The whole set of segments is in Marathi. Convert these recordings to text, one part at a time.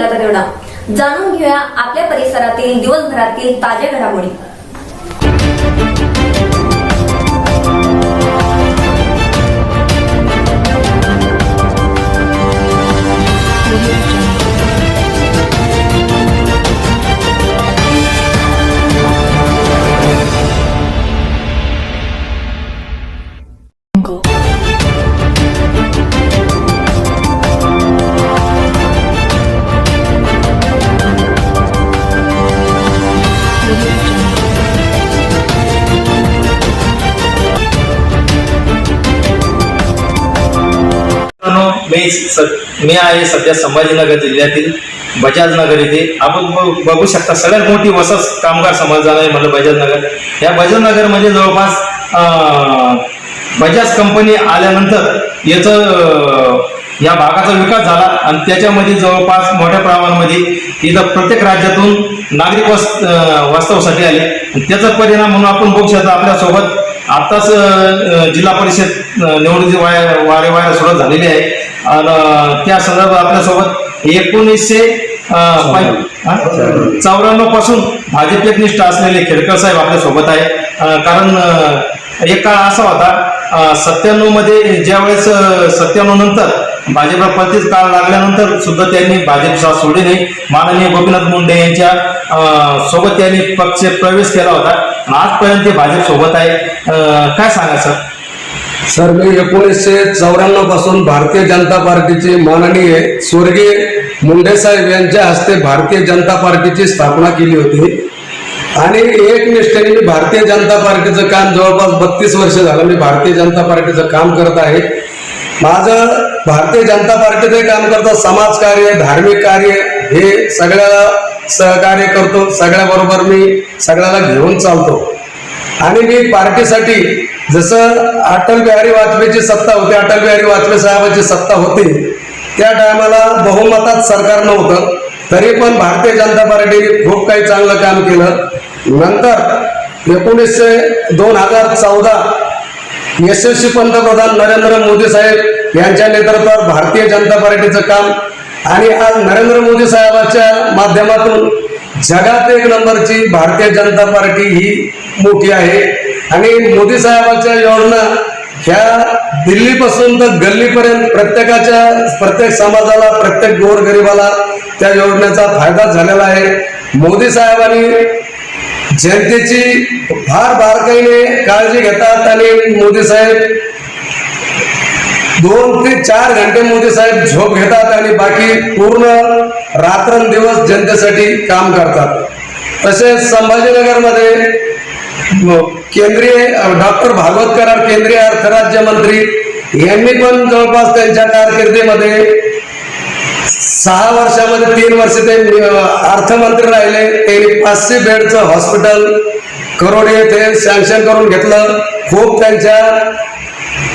जिल्ह्यात घडला। जाणून घेऊया आपल्या परिसरातील दिवसभरातील ताज्या घडामोडी। मी आहे सध्या संभाजीनगर जिल्ह्यातील बजाजनगर येथे। आपण बघू शकता सगळ्यात मोठी वसत कामगार समाजाला आहे म्हणजे बजाजनगर। या बजाजनगर म्हणजे जवळपास बजाज कंपनी आल्यानंतर याचं या भागाचा विकास झाला आणि त्याच्यामध्ये जवळपास मोठ्या प्रमाणामध्ये इथं प्रत्येक राज्यातून नागरिक वास्तवासाठी आले। त्याचा परिणाम म्हणून आपण बघू शकता आपल्यासोबत आताच जिल्हा परिषद निवडणुकीची वारे सुरुवात झालेली आहे आणि त्या संदर्भात आपल्यासोबत 1994 पासून भाजप निष्ठ असलेले खेडकर साहेब आपल्यासोबत आहे। कारण एक काळ असा होता 97 मध्ये ज्यावेळेस 97 नंतर भाजपला परतीच काळ लागल्यानंतर सुद्धा त्यांनी भाजप साथ सोडली नाही। माननीय गोपीनाथ मुंडे यांच्या सोबत त्यांनी पक्ष प्रवेश केला होता। आजपर्यंत ते भाजप सोबत आहे। काय सांगा सर? मी 1994 पासून भारतीय जनता पार्टीचे माननीय स्वर्गीय मुंडे साहेब यांच्या हस्ते भारतीय जनता पार्टीची स्थापना केली होती आणि एक निष्ठेने मी भारतीय जनता पार्टीचं काम जवळपास 32 वर्ष झालं मी भारतीय जनता पार्टीचं काम करत आहे। माझं भारतीय जनता पार्टीचं काम करतो, समाजकार्य, धार्मिक कार्य हे सगळ्याला सहकार्य करतो, सगळ्याबरोबर मी सगळ्याला घेऊन चालतो आणि मी पार्टीसाठी जसं अटल बिहारी वाजपेयीची सत्ता होती, अटल बिहारी वाजपेयी साहेबांची सत्ता होती, त्या टायमाला बहुमतात सरकार नव्हतं, तरी पण भारतीय जनता पार्टीने खूप काही चांगलं काम केलं। नंतर 2014 यशस्वी पंतप्रधान नरेंद्र मोदी साहेब यांच्या नेतृत्वात भारतीय जनता पार्टीचं काम आणि आज नरेंद्र मोदी साहेबांच्या माध्यमातून जगात 1 नंबरची भारतीय जनता पार्टी ही मोठी आहे आणि मोदी साहेबांच्या योजना ह्या दिल्लीपासून तर गल्लीपर्यंत प्रत्येक समाजाला, प्रत्येक गोरगरिबाला त्या योजनेचा फायदा झालेला आहे। मोदी साहेबांनी जनतेची फार बारकाईने काळजी घेतात आणि मोदी साहेब 2 ते 4 घंटे मोदी साहेब झोप घेतात आणि बाकी पूर्ण रात्रंदिवस जनतेसाठी काम करतात। तसेच संभाजीनगरमध्ये केंद्रीय डॉक्टर भागवत कराड केंद्रीय अर्थ राज्यमंत्री यांनी पण जवळपास त्यांच्या कारकिर्दीमध्ये 6 वर्षामध्ये 3 वर्ष ते अर्थमंत्री राहिले। त्यांनी 500 बेडचं हॉस्पिटल करोड येथे सँक्शन करून घेतलं। खूप त्यांच्या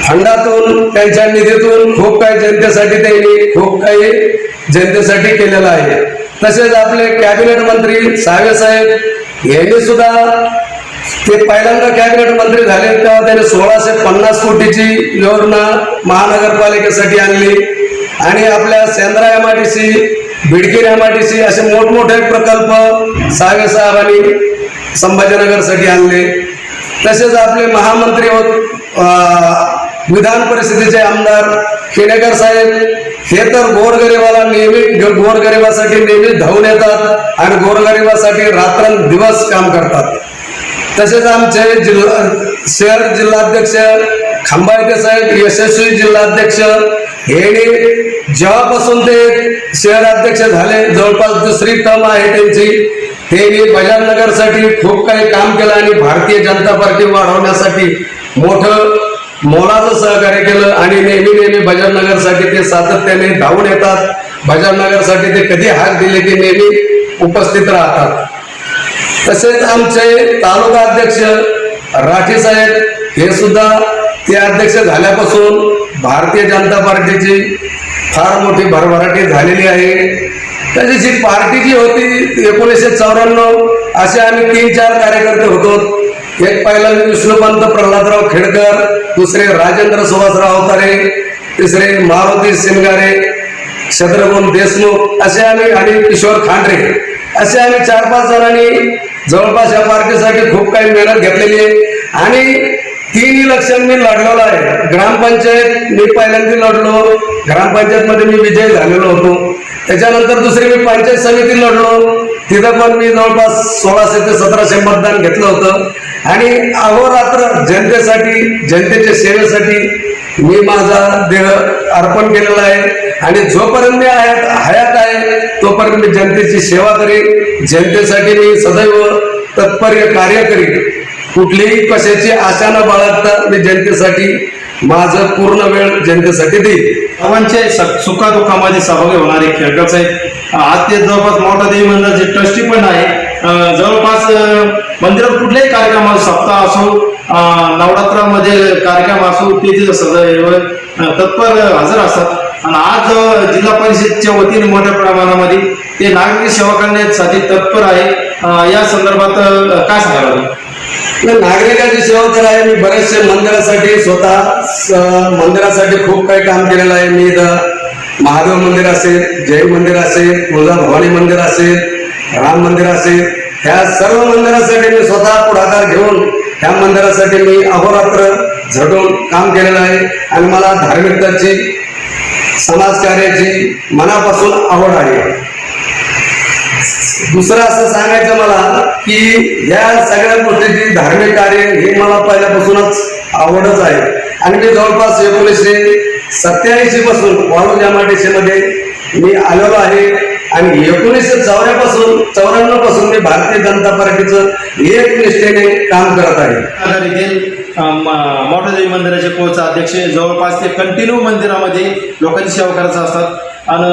फंडातून, त्यांच्या निधीतून खूप काही जनतेसाठी त्यांनी खूप काही जनतेसाठी केलेलं आहे। तसेच आपले कॅबिनेट मंत्री सावे साहेब यांनी सुद्धा ते पहिल्यांदा कॅबिनेट मंत्री झाले तेव्हा त्यांनी 1650 कोटीची योजना महानगरपालिकेसाठी आणली आणि आपल्या सेंद्रा MIDC, बिडकीर MIDC असे मोठमोठे प्रकल्प सावे साहेबांनी संभाजीनगरसाठी आणले। तसेच आपले महामंत्री विधान परिषदेचे आमदार केनेकर साहेब हे तर गोरगरिबासाठी नेहमी धावून येतात आणि गोरगरिबासाठी रात्रंदिवस काम करतात। तसेच आमचे शहर जिल्हाध्यक्ष खंबाळके साहेब यशस्वी जिल्हाध्यक्ष हे जेव्हापासून ते शहराध्यक्ष झाले, जवळपास 2री टर्म आहे त्यांची, त्यांनी बजाजनगरसाठी खूप काही काम केलं आणि भारतीय जनता पार्टी वाढवण्यासाठी मोठं मोलाचं सहकार्य केलं आणि नेहमी बजाजनगरसाठी ते सातत्याने धावून येतात। बजाजनगरसाठी ते कधी हाक दिले की नेहमी उपस्थित राहतात। तसेच आमचे तालुका अध्यक्ष राठी साहेब हे सुद्धा ते अध्यक्ष झाल्यापासून भारतीय जनता पार्टीची फार मोठी भरभराटी झालेली आहे। त्याची जी पार्टी जी होती 1994 असे आम्ही 3-4 कार्यकर्ते होतो। एक पहिला विष्णुपंत प्रल्हादराव खेडकर, दुसरे राजेंद्र सुभाषराव अवतारे, तिसरे मारुती सिंगारे, शत्रुघ्न देशमुख असे आम्ही आणि किशोर खांडरे असे आम्ही 4-5 जणांनी जवळपास या पार्टीसाठी खूप काही मेहनत घेतलेली आहे आणि 3 इलेक्शन मी लढलेलो आहे. ग्रामपंचायत मी पहिल्यांदा लढलो, ग्रामपंचायत मध्ये मी विजय झालेलो होतो. त्याच्यानंतर दुसरी मी पंचायत समिती लढलो, तिथं पण मी जवळपास 1600 ते 1700 मतदान घेतलं होतं आणि अहोरात्र जनतेसाठी जनतेच्या सेवेसाठी मी माझा देह अर्पण केलेला आहे आणि जोपर्यंत मी हयात आहे तोपर्यंत मी जनतेची सेवा करीन, जनतेसाठी मी सदैव तत्पर कार्य करीन. कुठलीही कशाची आशा न बाळगता मी जनतेसाठी माझं पूर्ण वेळ जनतेसाठी देईल. सर्वांचे सुखादुःखामध्ये सहभागी होणारे खेळकर साहेब आज ते जवळपास मोठा देवी मंदिराचे ट्रस्टी पण आहे. जवळपास मंदिरात कुठल्याही कार्यक्रम सप्ताह असो नवरात्रामध्ये कार्यक्रम असो ते तिथं सदैव तत्पर हजर असतात आणि आज जिल्हा परिषदच्या वतीने मोठ्या प्रमाणामध्ये ते नागरिक सेवा करण्यासाठी तत्पर आहे. या संदर्भात काय सांगायला नागरिकांची सेवा तर आहे. मी बरेचसे मंदिरासाठी स्वतः मंदिरासाठी खूप काही काम केलेलं आहे. मी इथं महादेव मंदिर असेल, जैन मंदिर असेल, तुळजाभवानी मंदिर असेल, राम मंदिर असेल, ह्या सर्व मंदिरासाठी मी स्वतः पुढाकार घेऊन ह्या मंदिरासाठी मी अहोरात्र झटून काम केलेलं आहे आणि मला धार्मिकताची समाजकार्याची मनापासून आवड आहे. दुसरं असं सांगायचं मला की या सगळ्या गोष्टीची धार्मिक कार्य हे मला पहिल्यापासूनच आवडच आहे आणि मी जवळपास 1987 पासून वाळूज MIDC मध्ये मी आलेलो आहे आणि 1994 पासून मी भारतीय जनता पार्टीचं एक निष्ठेने काम करत आहे. मोठा देवी मंदिराचे कोच अध्यक्ष जवळपास ते कंटिन्यू मंदिरामध्ये लोकांची सेवा करत असतात आणि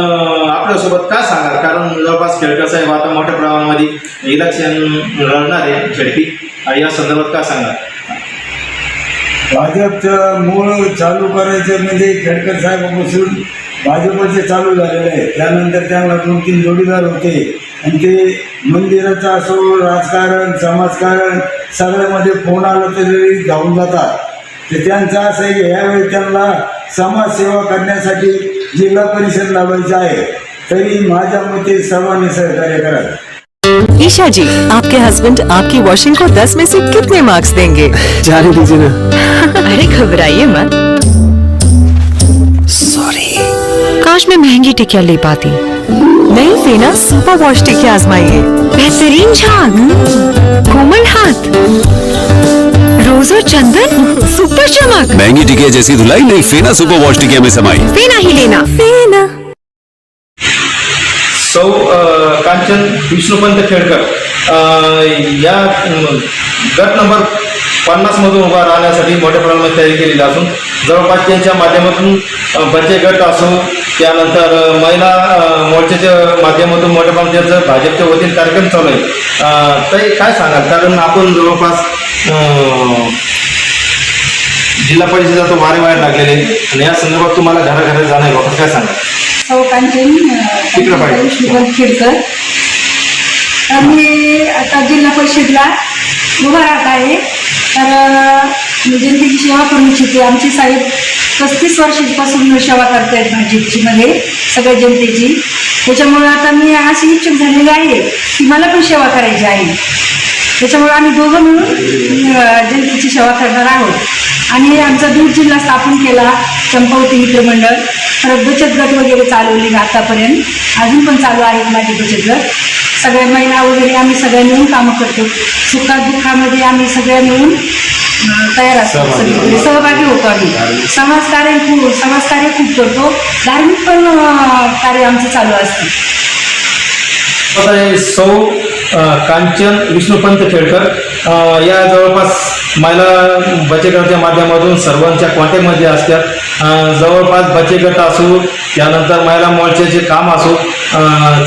आपल्यासोबत काय सांगाल कारण जवळपास खेळकर साहेब आता मोठ्या प्रमाणामध्ये इलेक्शन लढणारे खेळकी या संदर्भात काय सांगाल. भाजपचं मूळ चालू करायचं म्हणजे खेडकर साहेबापासून भाजपचे चालू झालेले आहे. त्यानंतर त्यांना 2-3 जोडीदार होते आणि ते मंदिराचं असो राजकारण समाजकारण सगळ्यामध्ये फोन आला तरी जाऊन जातात. तर त्यांचं असं आहे की यावेळी त्यांना समाजसेवा करण्यासाठी जिल्हा परिषद लावायचं आहे. तरी माझ्या मते सर्वांनी सहकार्य करावं. ईशा जी, आपके हस्बैंड आपकी वॉशिंग को 10 में से कितने मार्क्स देंगे? जाने दीजिए ना. अरे घबराइए मत. सॉरी. काश मैं महंगी टिकिया ले पाती. नई फेना सुपर वॉश टिकिया आजमाइए. बेहतरीन झाग, कोमल हाथ, रोज और चंदन, सुपर चमक. महंगी टिकिया जैसी धुलाई नई फेना सुपर वॉश टिकिया में समाई. फेना ही लेना. फेना. सौ कांचन विष्णुपंत खेडकर या गट नंबर 50 मधून उभा राहण्यासाठी मोठ्या प्रमाणात तयारी केलेली असून जवळपास त्यांच्या माध्यमातून बचत गट असो त्यानंतर महिला मोर्चाच्या माध्यमातून मोठ्या प्रमाणात त्यांचं भाजपच्या वतीने कार्यक्रम चालू आहे. तर काय सांगाल कारण आपण जवळपास जिल्हा परिषदेचा तो वारे लागलेले आणि या संदर्भात तुम्हाला घराघरात जाणार बाबत काय सांगाल. कांचन विष्णुपंत खेडकर. आम्ही आता जिल्हा परिषदला उभा राहत आहे तर जनतेची सेवा करू इच्छिते. आमची साहेब 35 वर्षांपासून सेवा करतायत भाजपची मध्ये सगळ्या जनतेची. त्याच्यामुळे आता मी अशी इच्छुक झालेली आहे की मला पण सेवा करायची आहे. त्याच्यामुळे आम्ही दोघं मिळून जनतेची सेवा करणार आहोत आणि आमचा दूध जिल्हा स्थापन केला चंपावती मित्रमंडळ. परत बचत गट वगैरे चालवले आतापर्यंत अजून पण चालू आहेत माझे बचत गट. सगळ्या महिला वगैरे आम्ही सगळ्या मिळून कामं करतो. सुखात दुःखामध्ये आम्ही सगळ्या मिळून तयार असतो, सहभागी होतो. आम्ही समाजकार्य खूप करतो. धार्मिक पण कार्य आमचं चालू असतं. सौ कांचन विष्णुपंत खेडकर या जवळपास महिला बचत गटाच्या माध्यमातून सर्वांच्या कॉन्टॅक्टमध्ये असतात. जवळपास बचत गट असो त्यानंतर महिला मोर्चाचे काम असो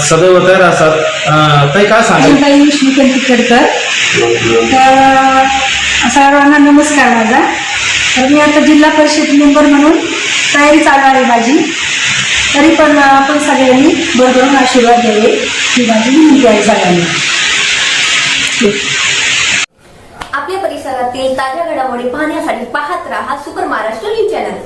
सदैव तयार असतात. ते काय सांगाल. विष्णुपंत खेडकर. तर सर्वांना नमस्कार माझा. तर मी आता जिल्हा परिषद मेंबर म्हणून तयारी चालू आहे माझी. तरी पण आपण सगळ्यांनी भरभरून आशीर्वाद द्यावे ही माझी विनंती आहे सगळ्यांनी. आपल्या परिसरातील ताज्या घडामोडी पाहण्यासाठी पाहत राहा सुपर महाराष्ट्र न्यूज चॅनल.